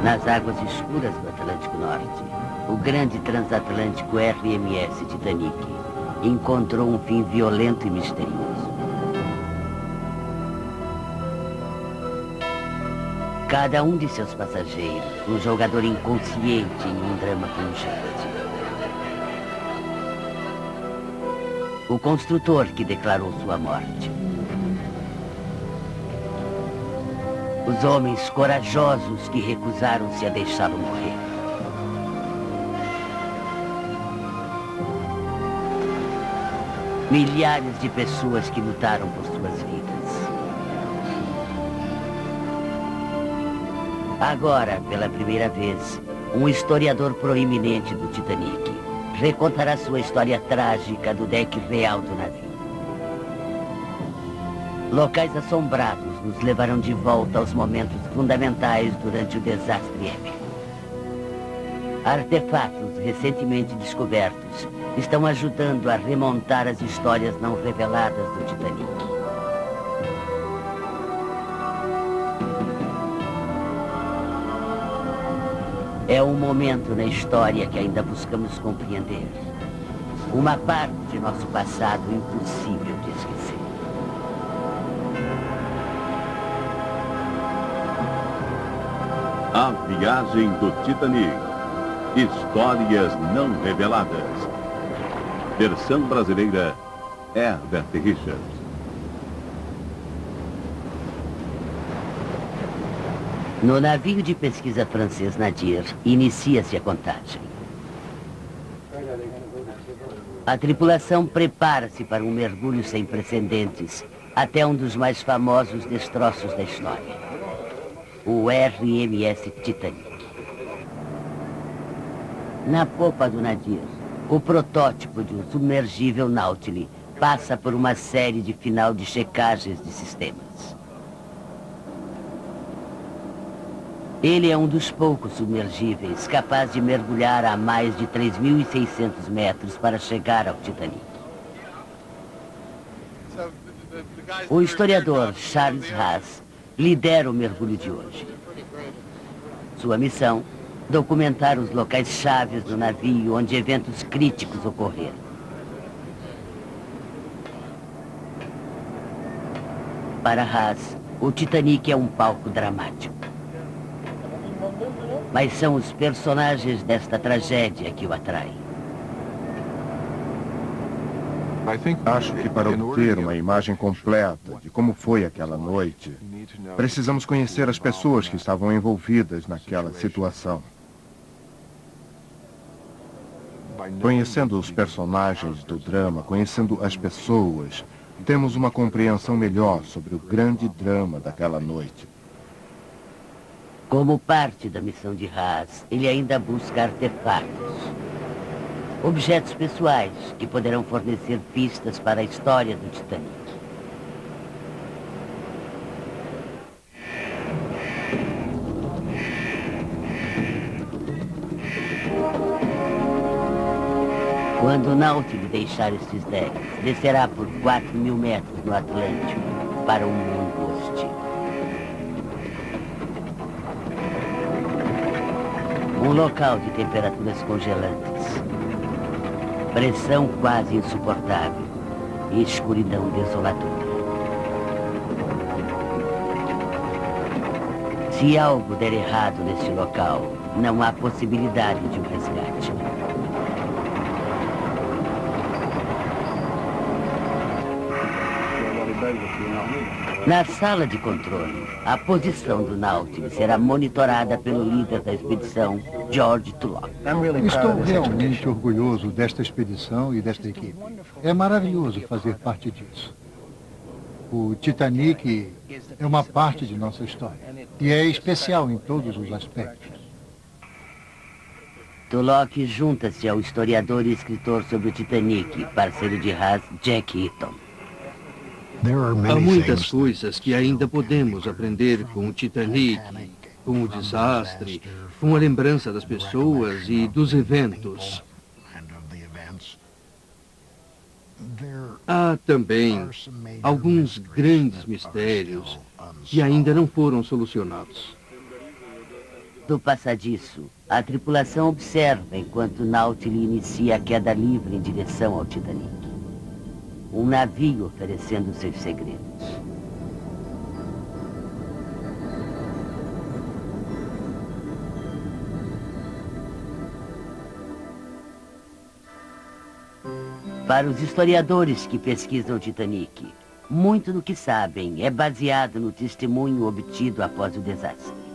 Nas águas escuras do Atlântico Norte, o grande transatlântico RMS Titanic encontrou um fim violento e misterioso. Cada um de seus passageiros, um jogador inconsciente em um drama pungente. O construtor que declarou sua morte. Os homens corajosos que recusaram-se a deixá-lo morrer. Milhares de pessoas que lutaram por suas vidas. Agora, pela primeira vez, um historiador proeminente do Titanic recontará sua história trágica do deck real do navio. Locais assombrados nos levarão de volta aos momentos fundamentais durante o desastre épico. Artefatos recentemente descobertos estão ajudando a remontar as histórias não reveladas do Titanic. É um momento na história que ainda buscamos compreender. Uma parte de nosso passado impossível de esquecer. A Viagem do Titanic. Histórias não reveladas. Versão brasileira, Herbert Richards. No navio de pesquisa francês Nadir, inicia-se a contagem. A tripulação prepara-se para um mergulho sem precedentes até um dos mais famosos destroços da história. O RMS Titanic. Na popa do Nadir, o protótipo de um submergível Nautilus passa por uma série de final de checagens de sistemas. Ele é um dos poucos submergíveis capaz de mergulhar a mais de 3.600 metros para chegar ao Titanic. O historiador Charles Haas lidera o mergulho de hoje. Sua missão: documentar os locais chaves do navio onde eventos críticos ocorreram. Para Haas, o Titanic é um palco dramático. Mas são os personagens desta tragédia que o atraem. Acho que para obter uma imagem completa de como foi aquela noite, precisamos conhecer as pessoas que estavam envolvidas naquela situação. Conhecendo os personagens do drama, conhecendo as pessoas, temos uma compreensão melhor sobre o grande drama daquela noite. Como parte da missão de Haas, ele ainda busca artefatos. Objetos pessoais que poderão fornecer pistas para a história do Titanic. Quando o Nautilus deixar estes decks, descerá por 4.000 metros no Atlântico para um mundo hostil. Um local de temperaturas congelantes, pressão quase insuportável e escuridão desoladora. Se algo der errado neste local, não há possibilidade de um resgate. Na sala de controle, a posição do Nautilus será monitorada pelo líder da expedição, George Tulloch. Estou realmente orgulhoso desta expedição e desta equipe. É maravilhoso fazer parte disso. O Titanic é uma parte de nossa história e é especial em todos os aspectos. Tulloch junta-se ao historiador e escritor sobre o Titanic, parceiro de Haas, Jack Eaton. Há muitas coisas que ainda podemos aprender com o Titanic, com o desastre, com a lembrança das pessoas e dos eventos. Há também alguns grandes mistérios que ainda não foram solucionados. Do passadiço, a tripulação observa enquanto o Nautilus inicia a queda livre em direção ao Titanic. Um navio oferecendo seus segredos. Para os historiadores que pesquisam o Titanic, muito do que sabem é baseado no testemunho obtido após o desastre.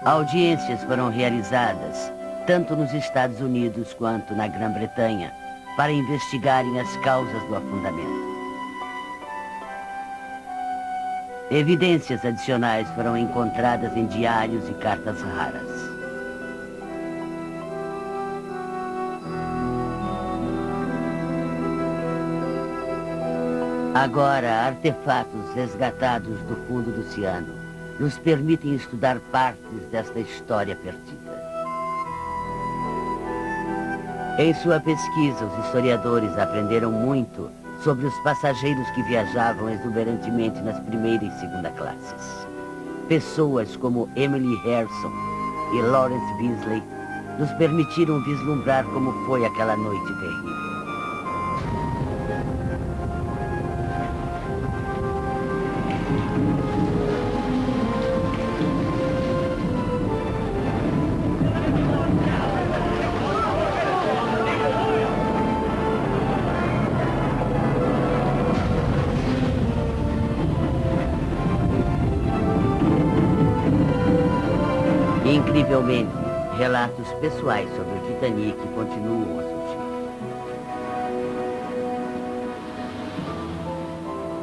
Audiências foram realizadas, tanto nos Estados Unidos quanto na Grã-Bretanha, para investigarem as causas do afundamento. Evidências adicionais foram encontradas em diários e cartas raras. Agora, artefatos resgatados do fundo do oceano nos permitem estudar partes desta história perdida. Em sua pesquisa, os historiadores aprenderam muito sobre os passageiros que viajavam exuberantemente nas primeira e segunda classes. Pessoas como Emily Harrison e Lawrence Beasley nos permitiram vislumbrar como foi aquela noite terrível. Incrivelmente, relatos pessoais sobre o Titanic continuam a surgir.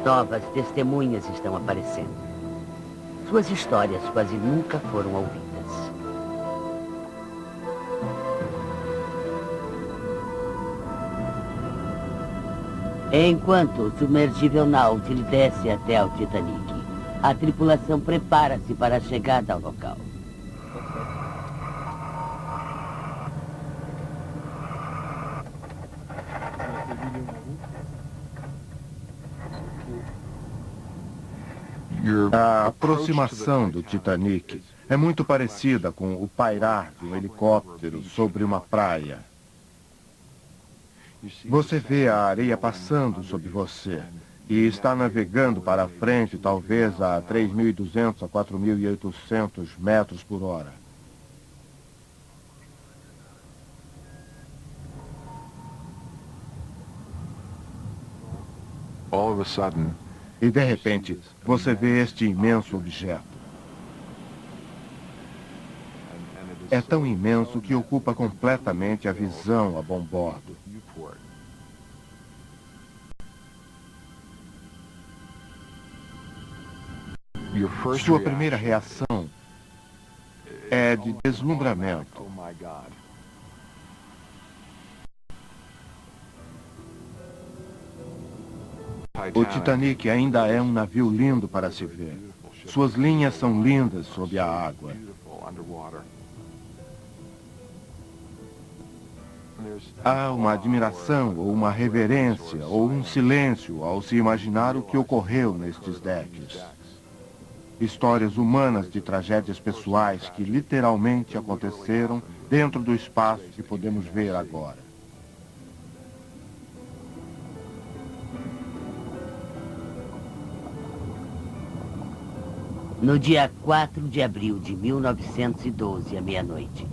Novas testemunhas estão aparecendo. Suas histórias quase nunca foram ouvidas. Enquanto o submergível Nautilus desce até ao Titanic, a tripulação prepara-se para a chegada ao local. A aproximação do Titanic é muito parecida com o pairar de um helicóptero sobre uma praia. Você vê a areia passando sobre você e está navegando para frente talvez a 3.200 a 4.800 metros por hora. All of a sudden, e de repente, você vê este imenso objeto. É tão imenso que ocupa completamente a visão a bom bordo. Sua primeira reação é de deslumbramento. O Titanic ainda é um navio lindo para se ver. Suas linhas são lindas sob a água. Há uma admiração, ou uma reverência, ou um silêncio ao se imaginar o que ocorreu nestes decks. Histórias humanas de tragédias pessoais que literalmente aconteceram dentro do espaço que podemos ver agora. No dia 4 de abril de 1912, à meia-noite,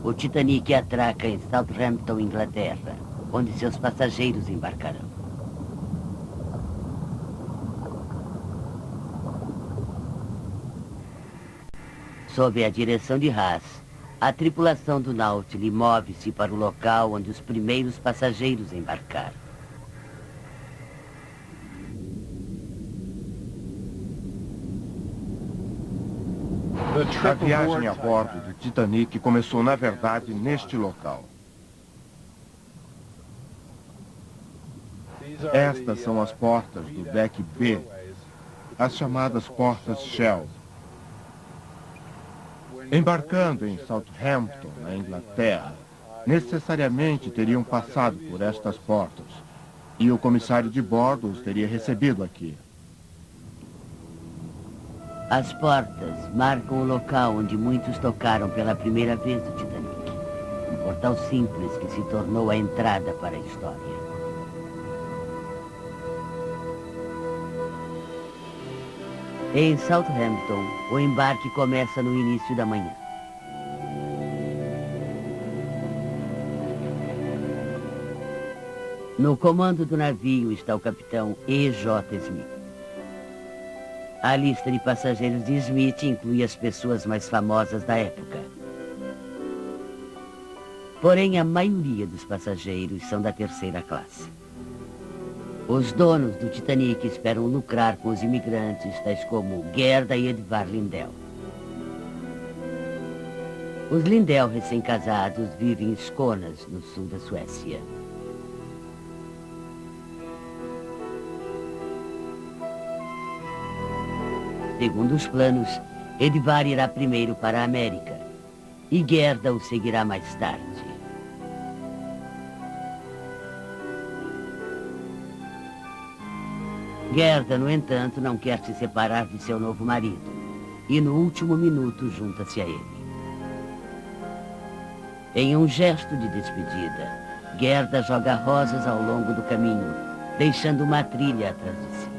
o Titanic atraca em Southampton, Inglaterra, onde seus passageiros embarcarão. Sob a direção de Haas, a tripulação do Nautilus move-se para o local onde os primeiros passageiros embarcaram. A viagem a bordo do Titanic começou, na verdade, neste local. Estas são as portas do deck B, as chamadas portas Shell. Embarcando em Southampton, na Inglaterra, necessariamente teriam passado por estas portas, e o comissário de bordo os teria recebido aqui. As portas marcam o local onde muitos tocaram pela primeira vez o Titanic. Um portal simples que se tornou a entrada para a história. Em Southampton, o embarque começa no início da manhã. No comando do navio está o capitão E.J. Smith. A lista de passageiros de Smith inclui as pessoas mais famosas da época. Porém, a maioria dos passageiros são da terceira classe. Os donos do Titanic esperam lucrar com os imigrantes, tais como Gerda e Edvard Lindell. Os Lindell, recém-casados, vivem em Skåne, no sul da Suécia. Segundo os planos, Edvard irá primeiro para a América e Gerda o seguirá mais tarde. Gerda, no entanto, não quer se separar de seu novo marido e no último minuto junta-se a ele. Em um gesto de despedida, Gerda joga rosas ao longo do caminho, deixando uma trilha atrás de si.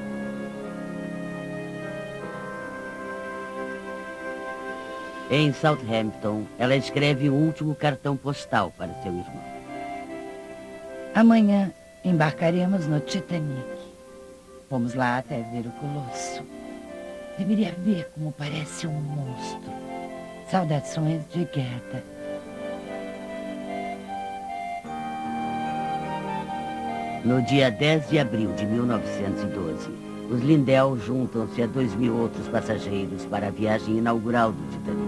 Em Southampton, ela escreve o último cartão postal para seu irmão. Amanhã embarcaremos no Titanic. Vamos lá até ver o Colosso. Deveria ver como parece um monstro. Saudações de Gerda. No dia 10 de abril de 1912, os Lindell juntam-se a 2.000 outros passageiros para a viagem inaugural do Titanic.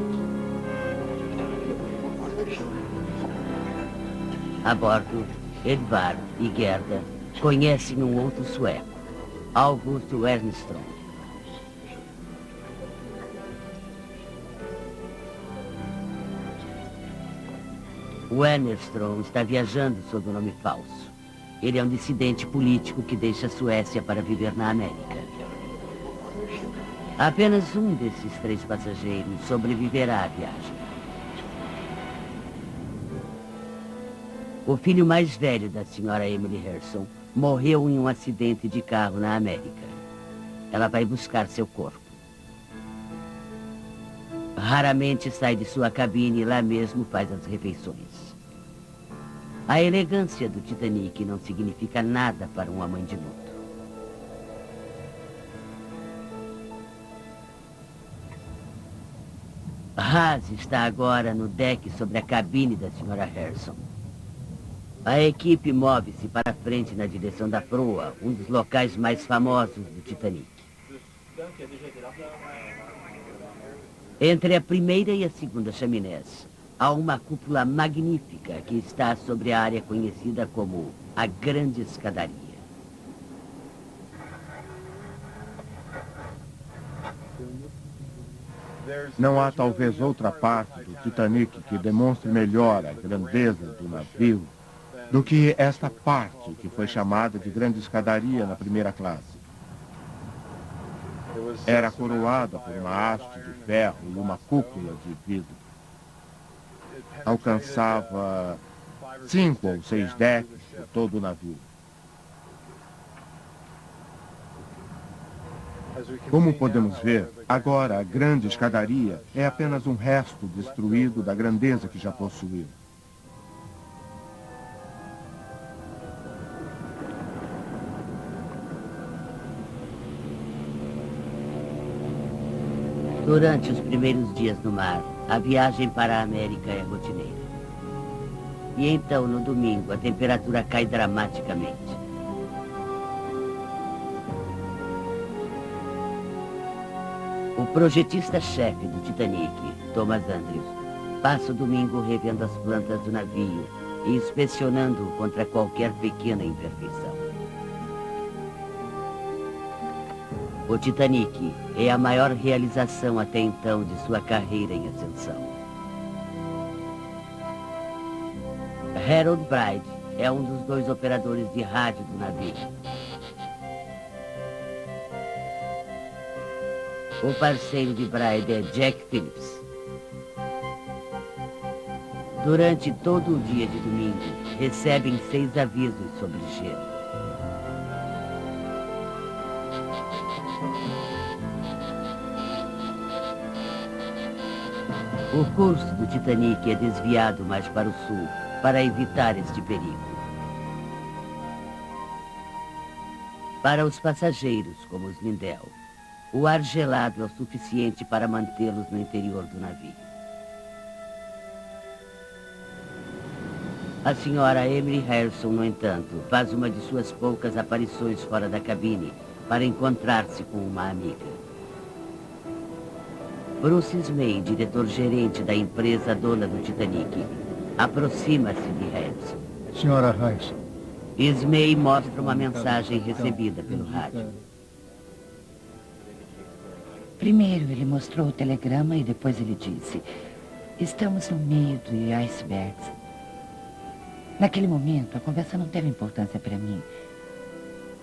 A bordo, Edvard e Gerda conhecem um outro sueco, August Wernström. Wernström está viajando sob o nome falso. Ele é um dissidente político que deixa a Suécia para viver na América. Apenas um desses 3 passageiros sobreviverá à viagem. O filho mais velho da senhora Emily Harrison morreu em um acidente de carro na América. Ela vai buscar seu corpo. Raramente sai de sua cabine e lá mesmo faz as refeições. A elegância do Titanic não significa nada para uma mãe de luto. Haas está agora no deck sobre a cabine da senhora Harrison. A equipe move-se para frente na direção da proa, um dos locais mais famosos do Titanic. Entre a primeira e a segunda chaminés, há uma cúpula magnífica que está sobre a área conhecida como a Grande Escadaria. Não há talvez outra parte do Titanic que demonstre melhor a grandeza do navio do que esta parte que foi chamada de Grande Escadaria na primeira classe. Era coroada por uma haste de ferro e uma cúpula de vidro. Alcançava 5 ou 6 decks por todo o navio. Como podemos ver, agora a Grande Escadaria é apenas um resto destruído da grandeza que já possuiu. Durante os primeiros dias no mar, a viagem para a América é rotineira. E então, no domingo, a temperatura cai dramaticamente. O projetista-chefe do Titanic, Thomas Andrews, passa o domingo revendo as plantas do navio e inspecionando-o contra qualquer pequena imperfeição. O Titanic é a maior realização até então de sua carreira em ascensão. Harold Bride é um dos 2 operadores de rádio do navio. O parceiro de Bride é Jack Phillips. Durante todo o dia de domingo, recebem 6 avisos sobre gelo. O curso do Titanic é desviado mais para o sul, para evitar este perigo. Para os passageiros, como os Lindell, o ar gelado é o suficiente para mantê-los no interior do navio. A senhora Emily Harrison, no entanto, faz uma de suas poucas aparições fora da cabine para encontrar-se com uma amiga. Bruce Ismay, diretor-gerente da empresa dona do Titanic, aproxima-se de Harrison. Senhora Harrison. Ismay mostra uma mensagem recebida pelo rádio. Primeiro ele mostrou o telegrama e depois ele disse: estamos no meio de icebergs. Naquele momento, a conversa não teve importância para mim.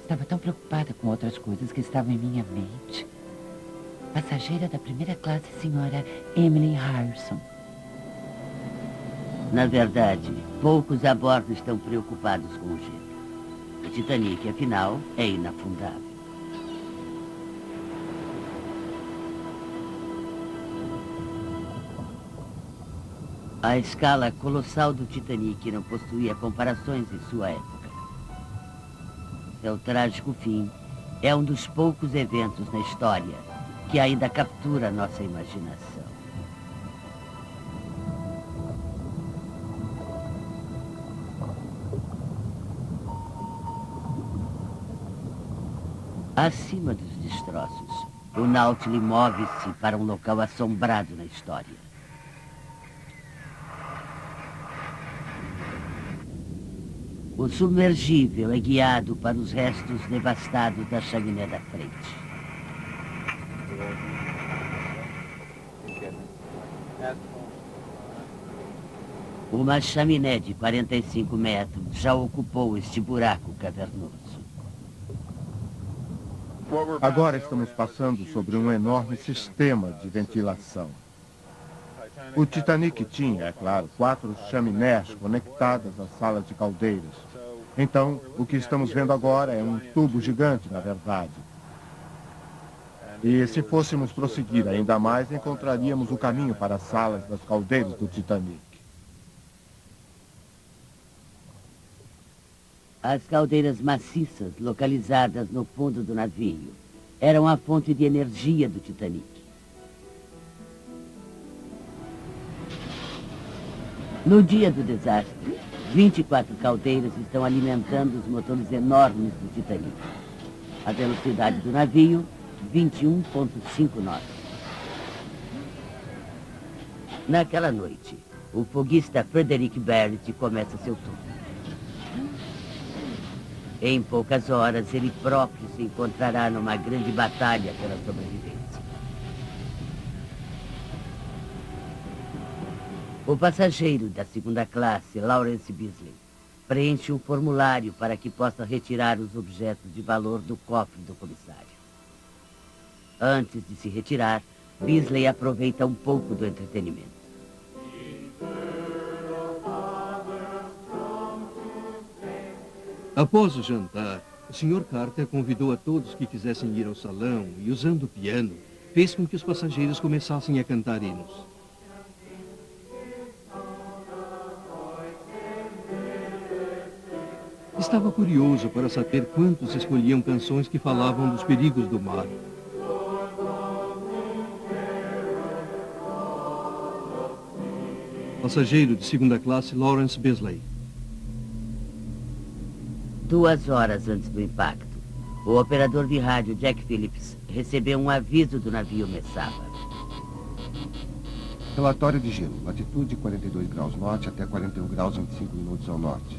Estava tão preocupada com outras coisas que estavam em minha mente. Passageira da primeira classe, senhora Emily Harrison. Na verdade, poucos a bordo estão preocupados com o gelo. O Titanic, afinal, é inafundável. A escala colossal do Titanic não possuía comparações em sua época. Seu trágico fim é um dos poucos eventos na história que ainda captura nossa imaginação. Acima dos destroços, o Nautilus move-se para um local assombrado na história. O submergível é guiado para os restos devastados da chaminé da frente. Uma chaminé de 45 metros já ocupou este buraco cavernoso. Agora estamos passando sobre um enorme sistema de ventilação. O Titanic tinha, é claro, 4 chaminés conectadas às salas de caldeiras. Então, o que estamos vendo agora é um tubo gigante, na verdade. E se fôssemos prosseguir ainda mais, encontraríamos o caminho para as salas das caldeiras do Titanic. As caldeiras maciças, localizadas no fundo do navio, eram a fonte de energia do Titanic. No dia do desastre, 24 caldeiras estão alimentando os motores enormes do Titanic. A velocidade do navio, 21,5 nós. Naquela noite, o foguista Frederick Barrett começa seu turno. Em poucas horas, ele próprio se encontrará numa grande batalha pela sobrevivência. O passageiro da segunda classe, Lawrence Beasley, preenche um formulário para que possa retirar os objetos de valor do cofre do comissário. Antes de se retirar, Beasley aproveita um pouco do entretenimento. Após o jantar, o Sr. Carter convidou a todos que quisessem ir ao salão e, usando o piano, fez com que os passageiros começassem a cantar hinos. Estava curioso para saber quantos escolhiam canções que falavam dos perigos do mar. Passageiro de segunda classe, Lawrence Beasley. 2 horas antes do impacto, o operador de rádio Jack Phillips recebeu um aviso do navio Mesaba. Relatório de gelo. Latitude 42 graus norte até 41 graus 25 minutos ao norte.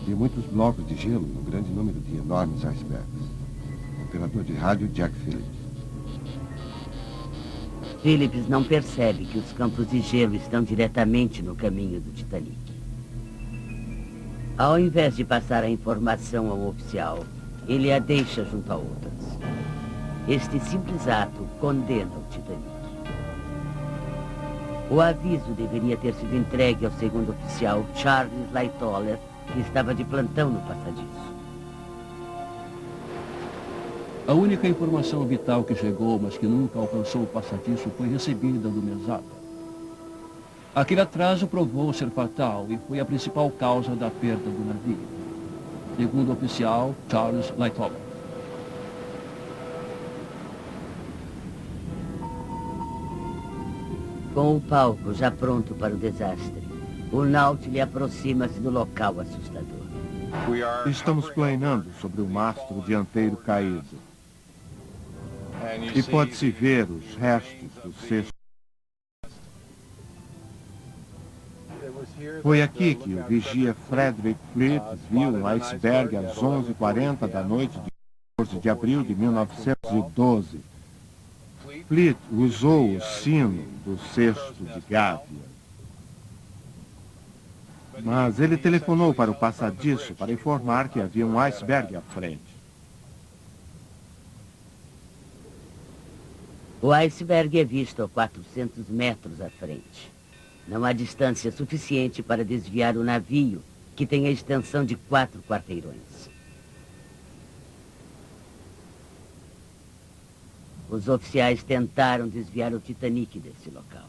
E muitos blocos de gelo e um grande número de enormes icebergs. Operador de rádio Jack Phillips. Phillips não percebe que os campos de gelo estão diretamente no caminho do Titanic. Ao invés de passar a informação ao oficial, ele a deixa junto a outras. Este simples ato condena o Titanic. O aviso deveria ter sido entregue ao segundo oficial Charles Lightoller, que estava de plantão no passadiço. A única informação vital que chegou, mas que nunca alcançou o passadiço, foi recebida do mesada. Aquele atraso provou ser fatal e foi a principal causa da perda do navio. Segundo o oficial Charles Lightoller. Com o palco já pronto para o desastre, o Nautilus aproxima-se do local assustador. Estamos planando sobre o mastro dianteiro caído. E pode-se ver os restos do cesto. Foi aqui que o vigia Frederick Fleet viu um iceberg às 11h40 da noite de 14 de abril de 1912. Fleet usou o sino do cesto de gávea. Mas ele telefonou para o passadiço para informar que havia um iceberg à frente. O iceberg é visto a 400 metros à frente. Não há distância suficiente para desviar o navio, que tem a extensão de 4 quarteirões. Os oficiais tentaram desviar o Titanic desse local.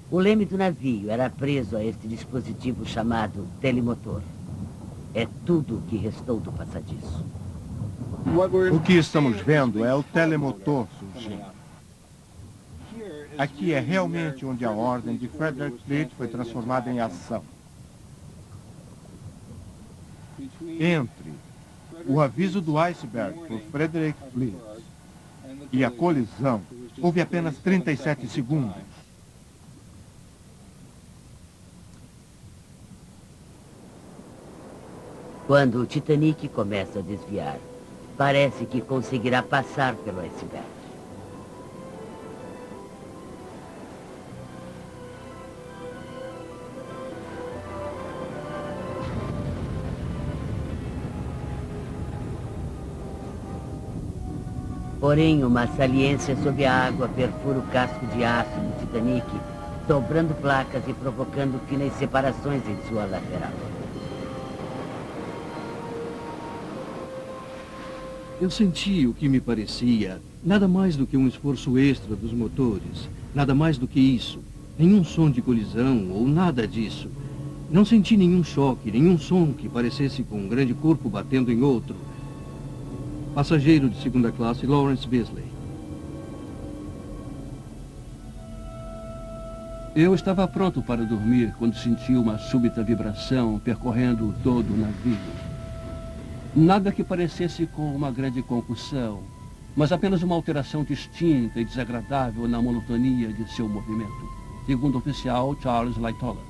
O leme do navio era preso a este dispositivo chamado telemotor. É tudo o que restou do passadiço. O que estamos vendo é o telemotor surgindo. Aqui é realmente onde a ordem de Frederick Fleet foi transformada em ação. Entre o aviso do iceberg por Frederick Fleet e a colisão, houve apenas 37 segundos. Quando o Titanic começa a desviar, parece que conseguirá passar pelo iceberg. Porém, uma saliência sob a água perfura o casco de aço do Titanic, dobrando placas e provocando finas separações em sua lateral. Eu senti o que me parecia nada mais do que um esforço extra dos motores, nada mais do que isso. Nenhum som de colisão ou nada disso. Não senti nenhum choque, nenhum som que parecesse com um grande corpo batendo em outro. Passageiro de segunda classe, Lawrence Beasley. Eu estava pronto para dormir quando senti uma súbita vibração percorrendo todo o navio. Nada que parecesse com uma grande concussão, mas apenas uma alteração distinta e desagradável na monotonia de seu movimento, segundo o oficial Charles Lightoller.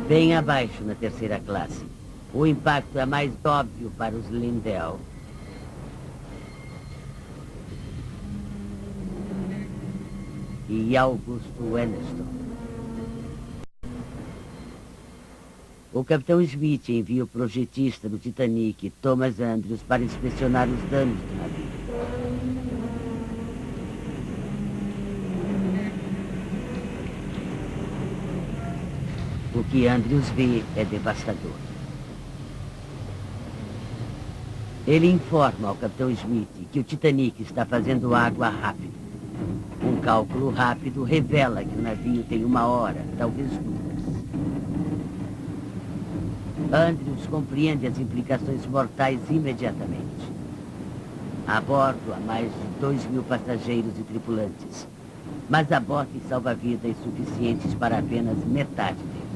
Bem abaixo na terceira classe. O impacto é mais óbvio para os Lindell. E Augusto Eneston. O capitão Smith envia o projetista do Titanic, Thomas Andrews, para inspecionar os danos do navio. O que Andrews vê é devastador. Ele informa ao capitão Smith que o Titanic está fazendo água rápido. Um cálculo rápido revela que o navio tem 1 hora, talvez 2. Andrews compreende as implicações mortais imediatamente. A bordo há mais de 2.000 passageiros e tripulantes, mas há botes salva-vidas suficientes para apenas metade deles.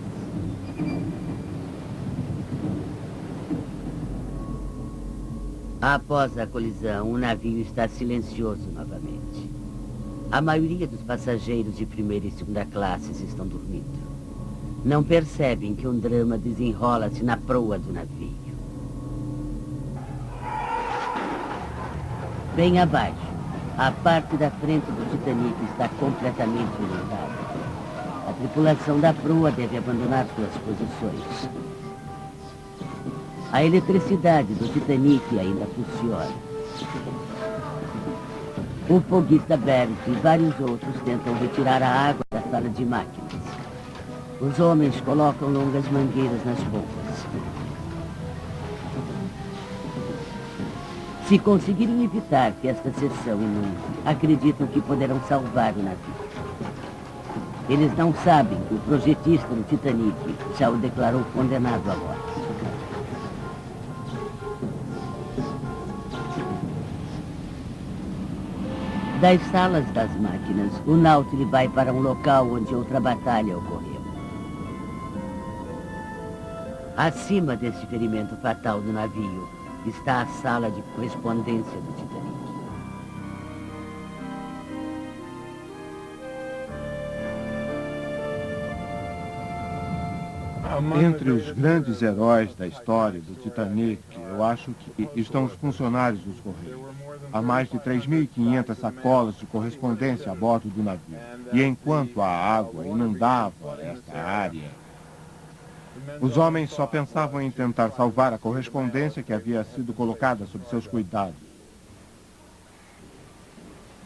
Após a colisão, o navio está silencioso novamente. A maioria dos passageiros de primeira e segunda classes estão dormindo. Não percebem que um drama desenrola-se na proa do navio. Bem abaixo, a parte da frente do Titanic está completamente inundada. A tripulação da proa deve abandonar suas posições. A eletricidade do Titanic ainda funciona. O foguista Bert e vários outros tentam retirar a água da sala de máquinas. Os homens colocam longas mangueiras nas bombas. Se conseguirem evitar que esta seção inunde, acreditam que poderão salvar o navio. Eles não sabem que o projetista do Titanic já o declarou condenado à morte. Das salas das máquinas, o Nautilus vai para um local onde outra batalha ocorreu. Acima deste ferimento fatal do navio está a sala de correspondência do Titanic. Entre os grandes heróis da história do Titanic, eu acho que estão os funcionários dos Correios. Há mais de 3.500 sacolas de correspondência a bordo do navio. E enquanto a água inundava esta área, os homens só pensavam em tentar salvar a correspondência que havia sido colocada sob seus cuidados.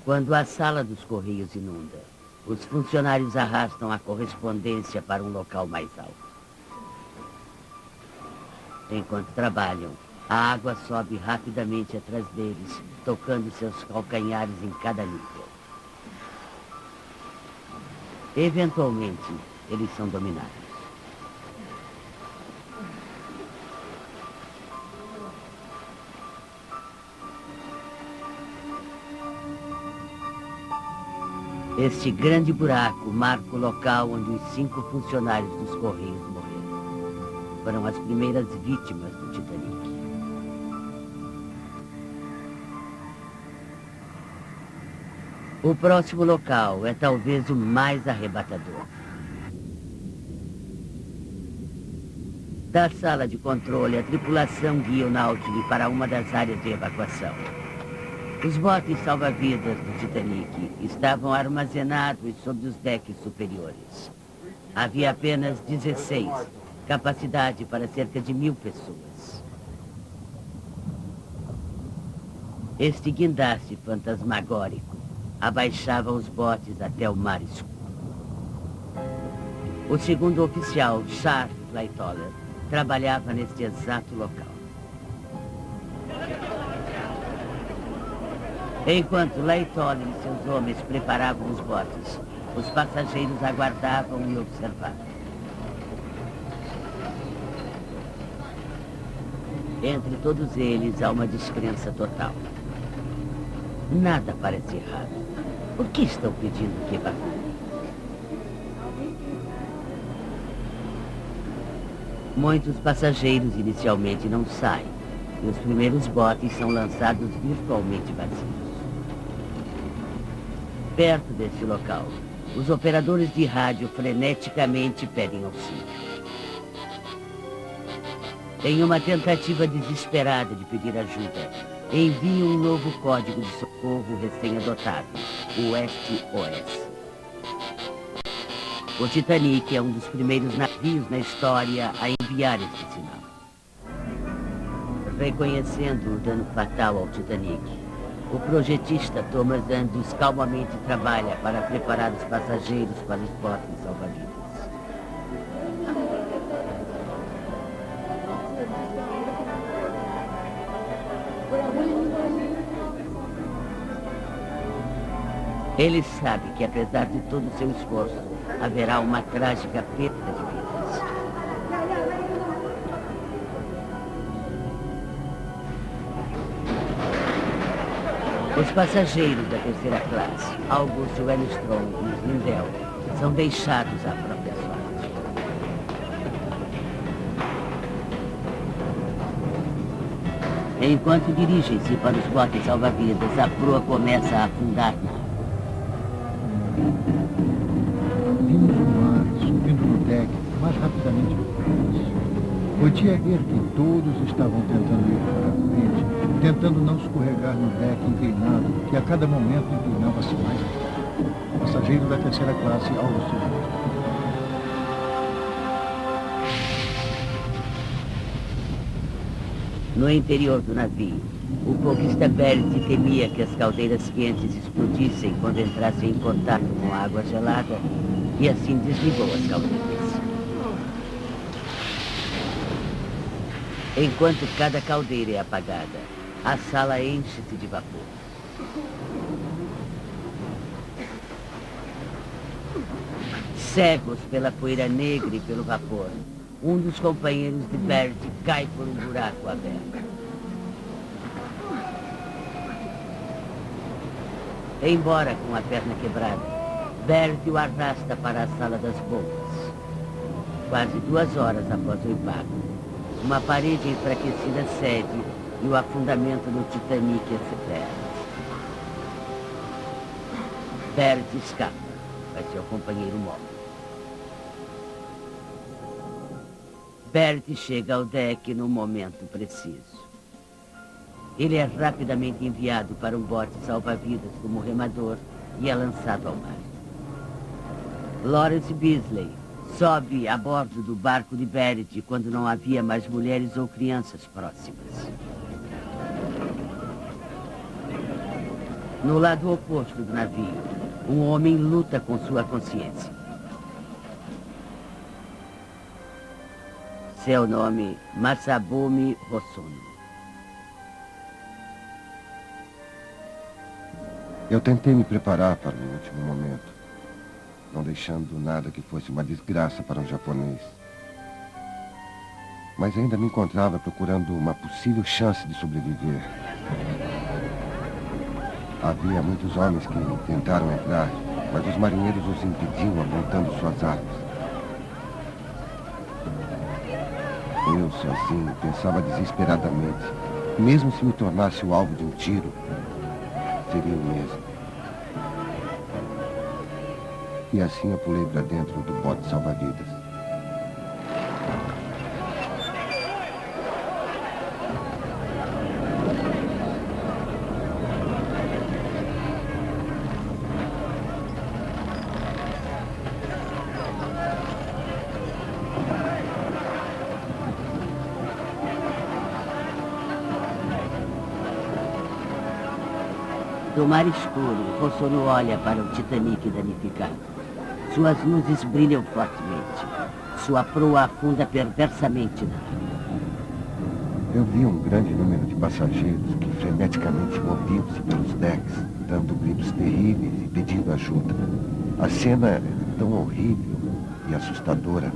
Quando a sala dos Correios inunda, os funcionários arrastam a correspondência para um local mais alto. Enquanto trabalham, a água sobe rapidamente atrás deles, tocando seus calcanhares em cada nível. Eventualmente, eles são dominados. Este grande buraco marca o local onde os 5 funcionários dos Correios morreram. Foram as primeiras vítimas do Titanic. O próximo local é talvez o mais arrebatador. Da sala de controle, a tripulação guia o Nautilus para uma das áreas de evacuação. Os botes salva-vidas do Titanic estavam armazenados sob os decks superiores. Havia apenas 16, capacidade para cerca de 1.000 pessoas. Este guindaste fantasmagórico abaixava os botes até o mar escuro. O segundo oficial, Charles Lightoller, trabalhava neste exato local. Enquanto Lightoller e seus homens preparavam os botes, os passageiros aguardavam e observavam. Entre todos eles há uma descrença total. Nada parece errado. Por que estão pedindo que evacuem? Muitos passageiros inicialmente não saem, e os primeiros botes são lançados virtualmente vazios. Perto deste local, os operadores de rádio freneticamente pedem auxílio. Em uma tentativa desesperada de pedir ajuda, enviam um novo código de socorro recém-adotado, o SOS. O Titanic é um dos primeiros navios na história a enviar este sinal. Reconhecendo o dano fatal ao Titanic, o projetista Thomas Andrews calmamente trabalha para preparar os passageiros para os botes salva-vidas. Ele sabe que, apesar de todo o seu esforço, haverá uma trágica perda de vidas. Os passageiros da terceira classe, August Wellstrom e Lindell, são deixados à própria sorte. Enquanto dirigem-se para os botes salva-vidas, a proa começa a afundar na água. Vimos o mar subindo no deck o mais rapidamente possível. Podia ver que todos estavam tentando ir para a frente, tentando não escorregar no deck inclinado, que a cada momento inclinava-se mais. Passageiro da terceira classe, August Wellstrom. No interior do navio, o boquista Verity temia que as caldeiras quentes explodissem quando entrassem em contato com a água gelada e assim desligou as caldeiras. Enquanto cada caldeira é apagada, a sala enche-se de vapor. Cegos pela poeira negra e pelo vapor, um dos companheiros de Verity cai por um buraco aberto. Embora com a perna quebrada, Verity o arrasta para a sala das bombas. Quase 2 horas após o impacto, uma parede enfraquecida cede e o afundamento no Titanic acelera. Verity escapa, mas seu companheiro morre. Verity chega ao deck no momento preciso. Ele é rapidamente enviado para um bote salva-vidas como remador e é lançado ao mar. Lawrence Beasley sobe a bordo do barco de Verity quando não havia mais mulheres ou crianças próximas. No lado oposto do navio, um homem luta com sua consciência. Seu nome, Masabumi Hosono. Eu tentei me preparar para o meu último momento, não deixando nada que fosse uma desgraça para um japonês. Mas ainda me encontrava procurando uma possível chance de sobreviver. Havia muitos homens que tentaram entrar, mas os marinheiros os impediam apontando suas armas. Eu, sozinho, pensava desesperadamente. Mesmo se me tornasse o alvo de um tiro, seria o mesmo. E assim eu pulei para dentro do bote salva-vidas. Do mar escuro, Hosono olha para o Titanic danificado. Suas luzes brilham fortemente. Sua proa afunda perversamente na água. Eu vi um grande número de passageiros que freneticamente moviam-se pelos decks, dando gritos terríveis e pedindo ajuda. A cena era tão horrível e assustadora.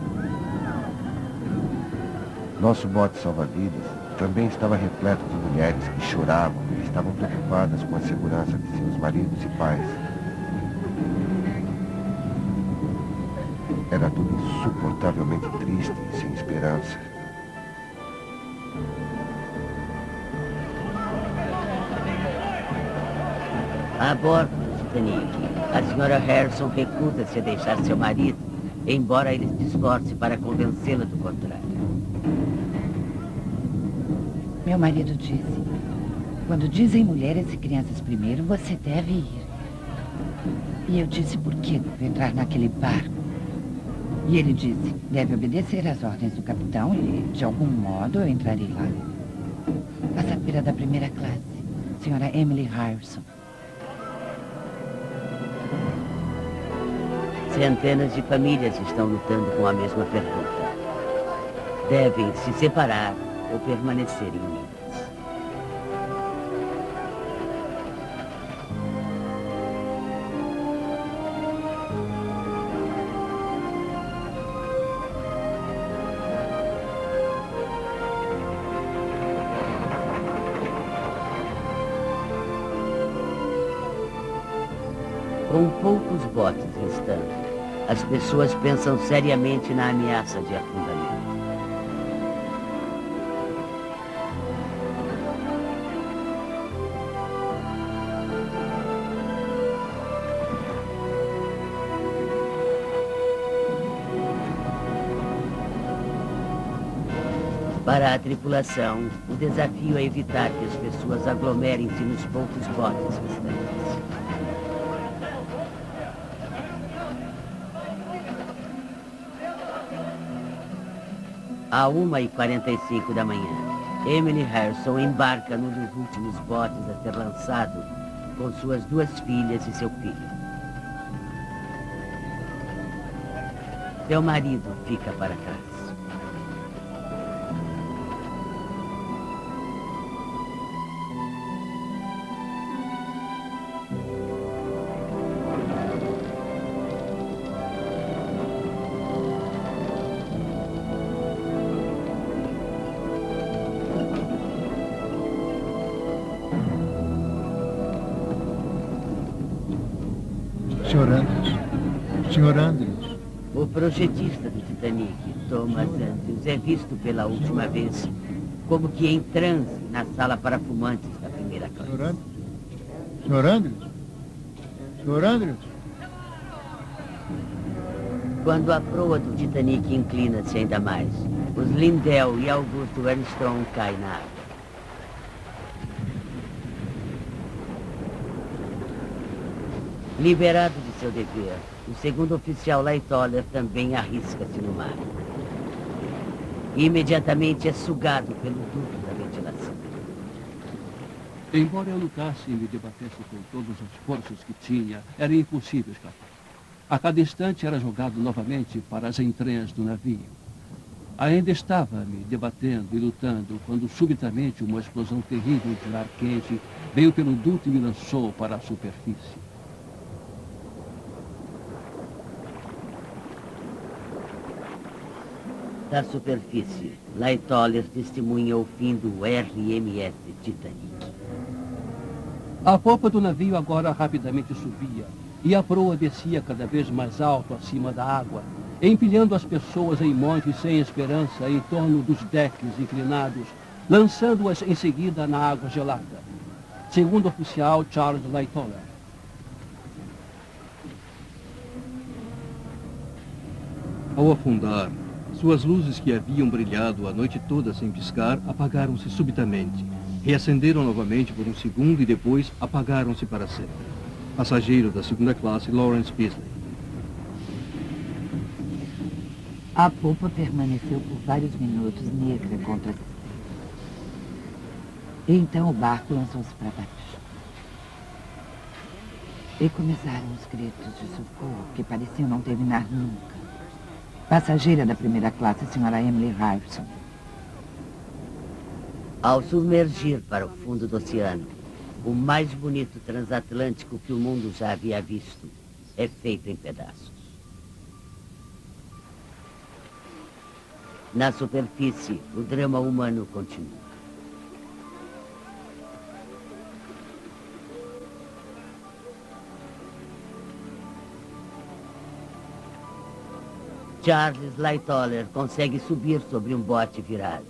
Nosso bote salva-vidas também estava repleto de mulheres que choravam e estavam preocupadas com a segurança de seus maridos e pais. Era tudo insuportavelmente triste e sem esperança. A bordo do Titanic, a senhora Harrison recusa-se a deixar seu marido, embora ele se esforce para convencê-la do contrário. Meu marido disse, quando dizem mulheres e crianças primeiro, você deve ir. E eu disse, por que devo entrar naquele barco? E ele disse, deve obedecer às ordens do capitão e, de algum modo, eu entrarei lá. Passageira da primeira classe, senhora Emily Harrison. Centenas de famílias estão lutando com a mesma pergunta. Devem se separar ou permanecer unidas. Com poucos botes restando, as pessoas pensam seriamente na ameaça de afundamento. Para a tripulação, o desafio é evitar que as pessoas aglomerem-se nos poucos botes restantes. À 1h45 da manhã, Emily Harrison embarca num dos últimos botes a ser lançado com suas 2 filhas e seu filho. Seu marido fica para trás. Sr. Andrews. O projetista do Titanic, Thomas Andrews, é visto pela última vez como que em transe na sala para fumantes da primeira classe. Sr. Andrews? Sr. Andrews? Quando a proa do Titanic inclina-se ainda mais, os Lindell e Augusto Armstrong caem na água. Liberado de seu dever, o segundo oficial Lightoller também arrisca-se no mar. Imediatamente é sugado pelo duto da ventilação. Embora eu lutasse e me debatesse com todas as forças que tinha, era impossível escapar. A cada instante era jogado novamente para as entranhas do navio. Ainda estava me debatendo e lutando quando subitamente uma explosão terrível de ar quente veio pelo duto e me lançou para a superfície. Da superfície, Lightoller testemunha o fim do RMS Titanic. A popa do navio agora rapidamente subia e a proa descia cada vez mais alto acima da água, empilhando as pessoas em montes sem esperança em torno dos decks inclinados, lançando-as em seguida na água gelada. Segundo oficial Charles Lightoller. Ao afundar, suas luzes que haviam brilhado a noite toda sem piscar apagaram-se subitamente. Reacenderam novamente por um segundo e depois apagaram-se para sempre. Passageiro da segunda classe, Lawrence Beasley. A popa permaneceu por vários minutos negra contra a sistema. Então o barco lançou-se para baixo. E começaram os gritos de socorro que pareciam não terminar nunca. Passageira da primeira classe, a senhora Emily Harrison. Ao submergir para o fundo do oceano, o mais bonito transatlântico que o mundo já havia visto é feito em pedaços. Na superfície, o drama humano continua. Charles Lightoller consegue subir sobre um bote virado.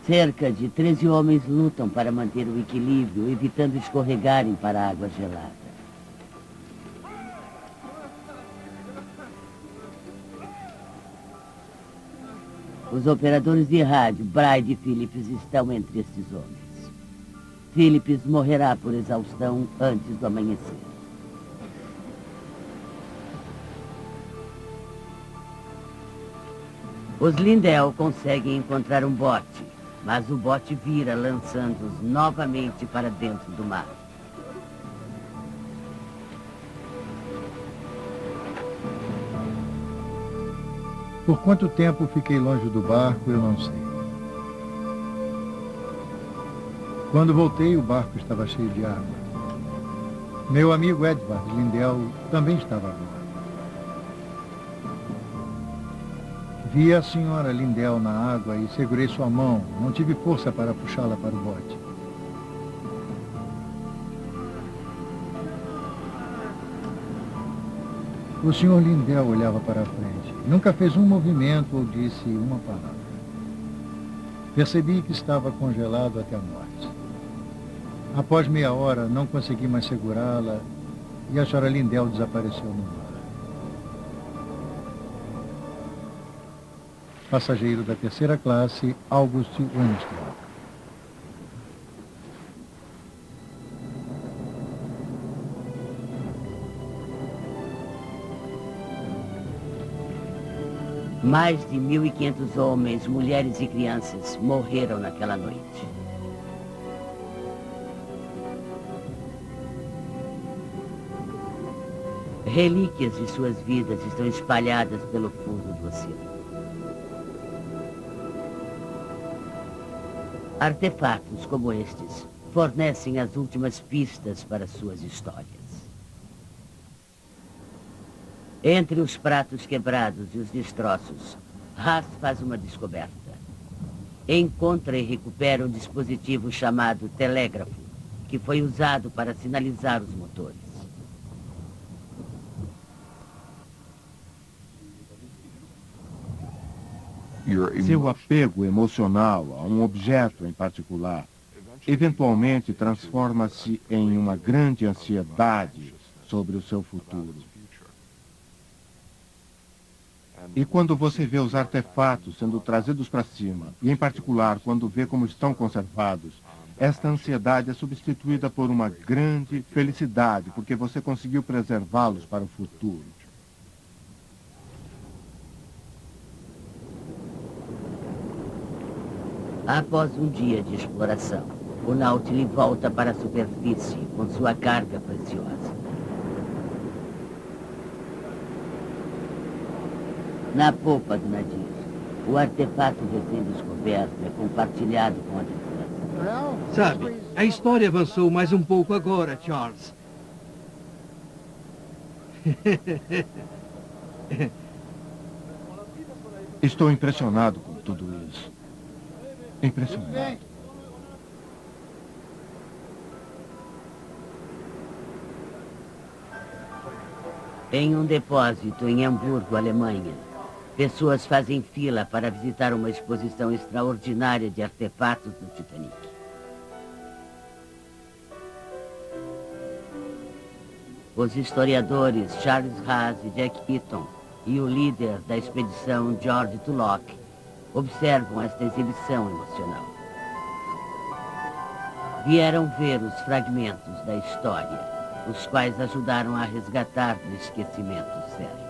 Cerca de 13 homens lutam para manter o equilíbrio, evitando escorregarem para a água gelada. Os operadores de rádio, Bride e Phillips, estão entre esses homens. Phillips morrerá por exaustão antes do amanhecer. Os Lindell conseguem encontrar um bote, mas o bote vira, lançando-os novamente para dentro do mar. Por quanto tempo fiquei longe do barco, eu não sei. Quando voltei, o barco estava cheio de água. Meu amigo Edward Lindell também estava lá. Vi a senhora Lindell na água e segurei sua mão. Não tive força para puxá-la para o bote. O senhor Lindell olhava para a frente. Nunca fez um movimento ou disse uma palavra. Percebi que estava congelado até a morte. Após meia hora, não consegui mais segurá-la e a senhora Lindell desapareceu no mar. Passageiro da terceira classe, August Armstrong. Mais de 1.500 homens, mulheres e crianças morreram naquela noite. Relíquias de suas vidas estão espalhadas pelo fundo do oceano. Artefatos como estes fornecem as últimas pistas para suas histórias. Entre os pratos quebrados e os destroços, Haas faz uma descoberta. Encontra e recupera um dispositivo chamado telégrafo, que foi usado para sinalizar os motores. Seu apego emocional a um objeto em particular eventualmente transforma-se em uma grande ansiedade sobre o seu futuro. E quando você vê os artefatos sendo trazidos para cima, e em particular quando vê como estão conservados, esta ansiedade é substituída por uma grande felicidade, porque você conseguiu preservá-los para o futuro. Após um dia de exploração, o Nautilus volta para a superfície com sua carga preciosa. Na popa do navio, o artefato recém-descoberto é compartilhado com a tripulação. Sabe, a história avançou mais um pouco agora, Charles. Estou impressionado com tudo isso. Impressionado. Em um depósito em Hamburgo, Alemanha, pessoas fazem fila para visitar uma exposição extraordinária de artefatos do Titanic. Os historiadores Charles Haas e Jack Eaton e o líder da expedição George Tulloch observam esta exibição emocional. Vieram ver os fragmentos da história, os quais ajudaram a resgatar do esquecimento certo.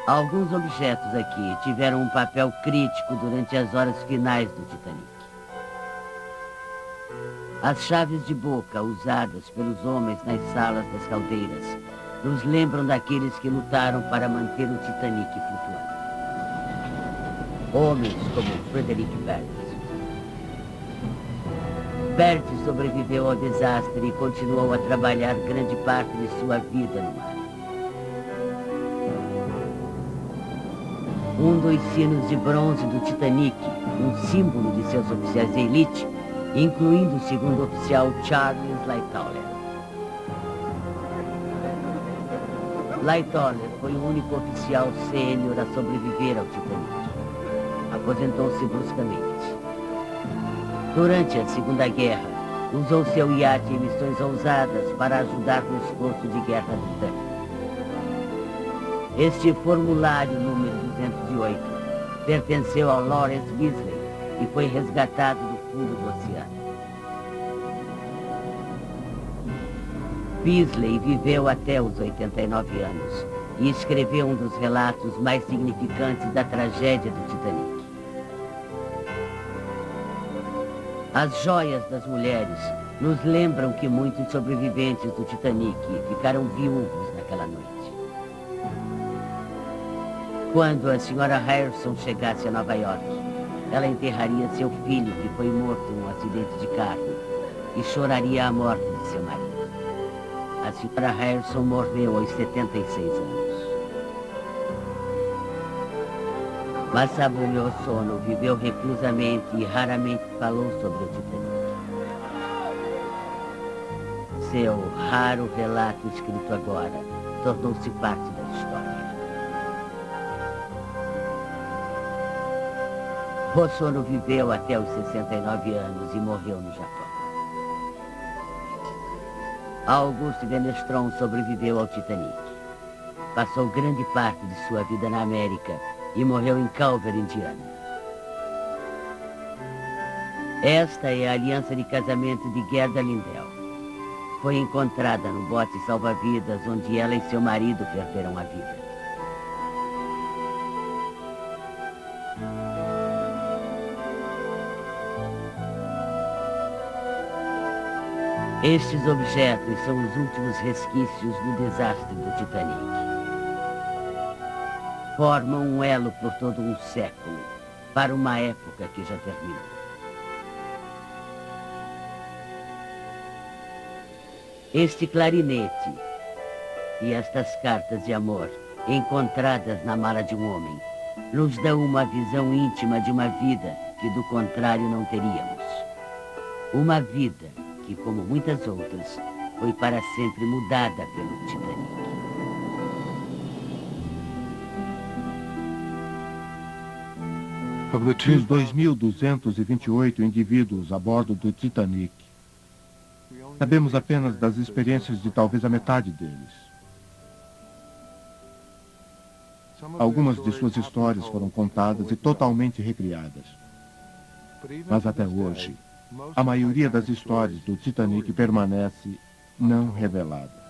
Alguns objetos aqui tiveram um papel crítico durante as horas finais do Titanic. As chaves de boca usadas pelos homens nas salas das caldeiras nos lembram daqueles que lutaram para manter o Titanic flutuando. Homens como Frederick Bert. Bert sobreviveu ao desastre e continuou a trabalhar grande parte de sua vida no mar. Um dos sinos de bronze do Titanic, um símbolo de seus oficiais de elite, incluindo o segundo oficial Charles Lightoller. Lightoller foi o único oficial sênior a sobreviver ao Titanic. Aposentou-se bruscamente. Durante a Segunda Guerra, usou seu iate em missões ousadas para ajudar no esforço de guerra britânica. Este formulário número 208 pertenceu ao Lawrence Beasley e foi resgatado do fundo do oceano. Beasley viveu até os 89 anos e escreveu um dos relatos mais significantes da tragédia do Titanic. As joias das mulheres nos lembram que muitos sobreviventes do Titanic ficaram viúvos naquela noite. Quando a senhora Harrison chegasse a Nova York, ela enterraria seu filho que foi morto em um acidente de carro e choraria a morte de seu marido. A senhora Harrison morreu aos 76 anos. Masamune Osono viveu reclusamente e raramente falou sobre o Titanic. Seu raro relato escrito agora tornou-se parte da história. Osono viveu até os 69 anos e morreu no Japão. Auguste Denestron sobreviveu ao Titanic. Passou grande parte de sua vida na América e morreu em Culver, Indiana. Esta é a aliança de casamento de Gerda Lindell. foi encontrada no bote salva-vidas onde ela e seu marido perderam a vida. Estes objetos são os últimos resquícios do desastre do Titanic. Formam um elo por todo um século, para uma época que já terminou. Este clarinete e estas cartas de amor, encontradas na mala de um homem, nos dão uma visão íntima de uma vida que, do contrário, não teríamos. Uma vida que, como muitas outras, foi para sempre mudada pelo Titanic. Dos 2.228 indivíduos a bordo do Titanic, sabemos apenas das experiências de talvez a metade deles. Algumas de suas histórias foram contadas e totalmente recriadas. Mas até hoje, a maioria das histórias do Titanic permanece não revelada.